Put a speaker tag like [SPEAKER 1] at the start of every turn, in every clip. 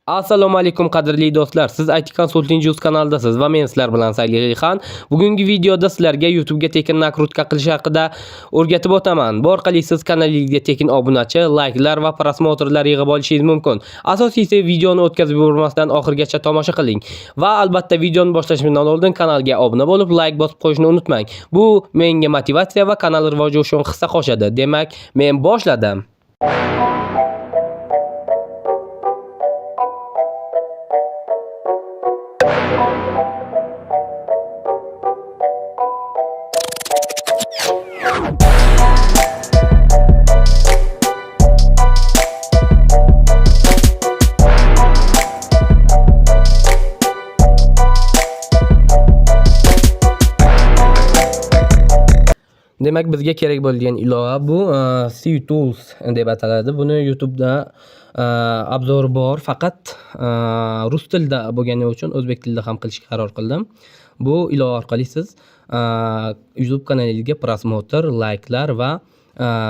[SPEAKER 1] Assalomu alaykum qadrli do'stlar. Siz IT Consulting News kanalidasiz va men sizlar bilan Saglihan. Bugungi videoda sizlarga YouTube ga tekin nakrutka qilish haqida o'rgatib o'taman. Bu orqali siz kanalingizga tekin obunachi, like'lar va prosmotrlar yig'ib olishingiz mumkin. Asosiysi videoni o'tkazib yubormasdan oxirigacha tomosha qiling. Va albatta videoni boshlashimdan oldin kanalga obuna bo'lib, like bosib qo'yishni unutmang. Bu menga motivatsiya va kanal rivoji uchun hissa qo'shadi. Demak, men boshladim. Demak, bizga kerak bo'lgan ilova bu CTools deb ataladi. Buni YouTube'da obzori bor, faqat rus tilida bo'lgani uchun o'zbek tilida ham qilishga qaror qildim. Bu ilova orqali siz YouTube kanalingizga prosmotr, like'lar va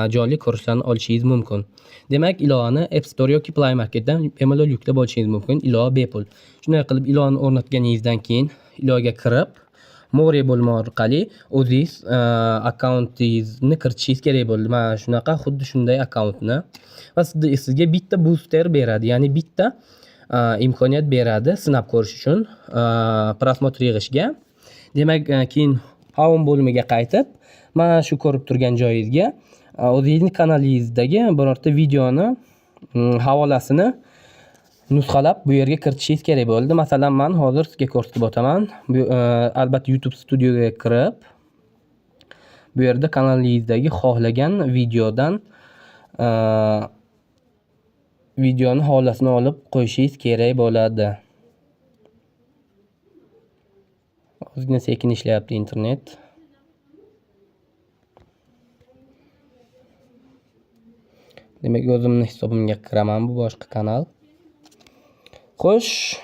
[SPEAKER 1] jonli ko'rishlarni olishingiz mumkin. Demak, ilovani App Store yoki Play Marketdan bemalol yuklab olishingiz mumkin. Ilova bepul. Shunday qilib ilovani o'rnatganingizdan keyin ilovaga kirib, More bo'lma orqali o'zingiz akkauntingizni kiritishingiz kerak bo'ldi. Mana shunaqa, xuddi shunday akkauntni va sizga bitta booster beradi, ya'ni bitta imkoniyat beradi sinab ko'rish uchun prosmotr yig'ishga. Demak, keyin home bo'limiga qaytib, mana shu ko'rib turgan joyingizga o'zingizning kanalingizdagi birorta videoni havolasini nusxalab bu yerga kiritishingiz kerak bo'ldi. Masalan, men hozir sizga ko'rsatib o'taman. Albatta YouTube Studioga kirib, bu yerda kanalingizdagi xohlagan videodan videoni havolasini olib qo'yishingiz kerak bo'ladi. Ozgina sekin ishlayapti internet. Demak, o'zimning hisobimga kiraman, bu boshqa kanal. Xo'sh,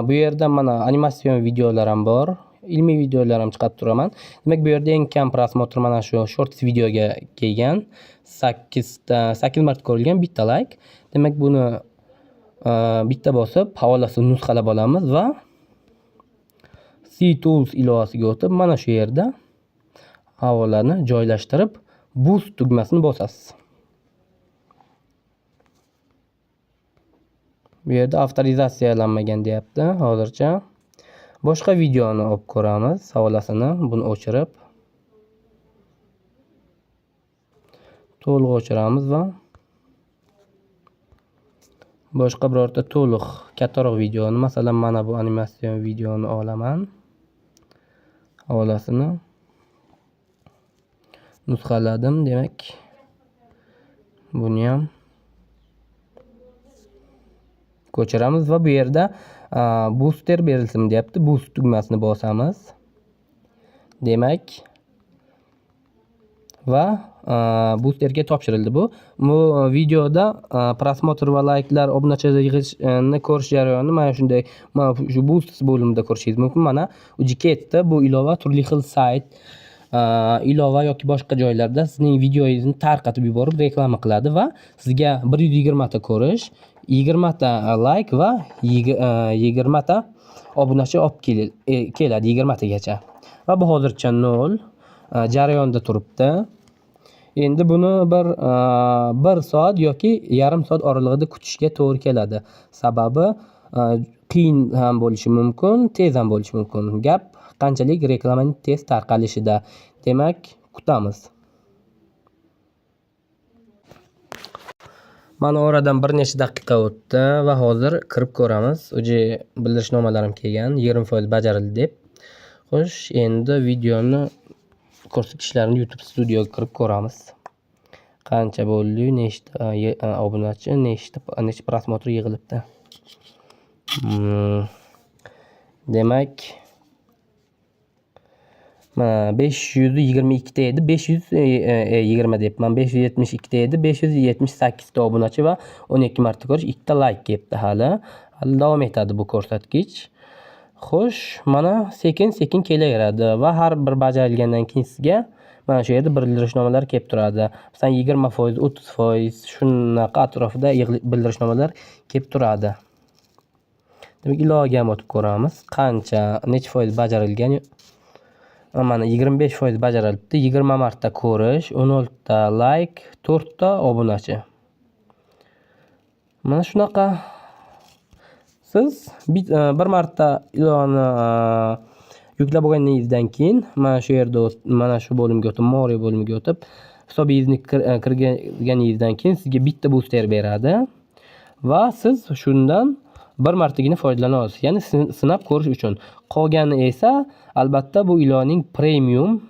[SPEAKER 1] bu yerda mana animatsion videolar ham bor, ilmiy videolar ham chiqarib turaman. Demak, bu yerda eng kam prosmotr mana shu shorts videoga kelgan. 8 marta ko'rilgan, bitta like. Demak, buni bitta bosib, havolasini nusxalab olamiz va CTools ilovasiga o'tib, mana shu yerda havolani joylashtirib, boost tugmasini bosasiz. Bu yerda avtorizatsiyalanmagan deyapti hozircha. Boshqa videoni olib ko'ramiz, havolasini buni o'chirib to'liq o'chiramiz va boshqa birorta to'liq kattaroq videoni, masalan, mana bu animatsion videoni olaman. Havolasini nusxaladim, demak, buni ham ko'chiramiz va bu yerda booster berilsin deyapti. Boost tugmasini bosamiz. Demak, va boosterga topshirildi bu. Bu videoda prosmotr va like'lar, obunachilar yig'ishni ko'rish jarayonini mana shunday, mana shu boost bo'limida ko'rishingiz mumkin. Mana u ketdi. Bu ilova turli xil sayt, ilova yoki boshqa joylarda sizning videoingizni tarqatib yuborib reklama qiladi va sizga 120 ta ko'rish, 20 ta like va 20 ta obunachi olib keladi 20 tagacha. Va bu hozircha 0 jarayonda turibdi. Endi buni bir soat yoki yarim soat oralig'ida kutishga to'g'ri keladi. Sababi qiyin ham bo'lishi mumkin, tez ham bo'lishi mumkin. Gap qanchalik reklamaning tez tarqalishida. Demak, kutamiz. Mana oradan bir necha daqiqa o'tdi va hozir kirib ko'ramiz. O'zi bildirishnomalarim kelgan, 20% bajarildi deb. Xo'sh, endi videoni ko'rsatishlarini YouTube Studioga kirib ko'ramiz. Qancha bo'ldi, nechta obunachi, nechta prosmotr yig'ilibdi. Demak, 522 ta edi, 520 debman, 572 ta edi, 578 ta obunachi va 12 marta ko'rish, 2 ta like kelibdi hali davom etadi bu ko'rsatkich. Xo'sh, mana sekin-sekin kelaveradi va har bir bajarilgandan keyin sizga mana shu yerda bildirishnomalar kelib turadi. Masalan, 20%, 30% shunaqa atrofida bildirishnomalar kelib turadi. Demak, ilovaga ham o'tib ko'ramiz. Qancha, necha foiz bajarilgan. Mana 25% bajarilibdi. 20 marta ko'rish, 16 ta like, 4 ta obunachi. Mana shunaqa. Siz bir marta ilovani yuklab bo'lganingizdan keyin mana shu yerda mana shu bo'limga o'tib, more bo'limiga o'tib, hisobingizni kirganingizdan keyin sizga bitta booster beradi va siz shundan bir martagina foydalana olasiz. Ya'ni sinab ko'rish uchun. Qolgani esa albatta bu ilovaning premium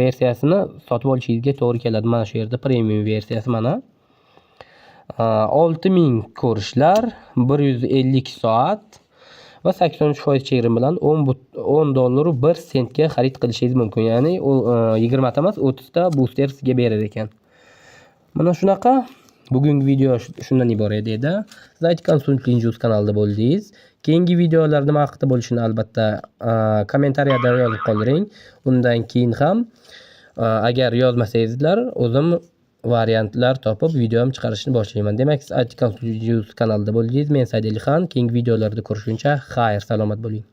[SPEAKER 1] versiyasini sotib olishingizga to'g'ri keladi. Mana shu yerda premium versiyasi mana 6000 ko'rishlar, 152 soat va 83% chegirma bilan $10 1 sentga xarid qilishingiz mumkin. Ya'ni 20 ta emas, 30 ta booster sizga berar ekan. Mana shunaqa. Bugungi video shundan iborat edi. Siz IT Consulting News kanalida bo'ldingiz. Keyingi videolar nima haqida bo'lishini albatta kommentariyada yozib qoldiring. Undan keyin ham agar yozmasangizlar, o'zim variantlar topib videom chiqarishni boshlayman. Demak, siz IT Consulting News kanalida bo'ldingiz. Men Said Alixon. Keyingi videolarda ko'rishguncha xayr, salomat bo'ling.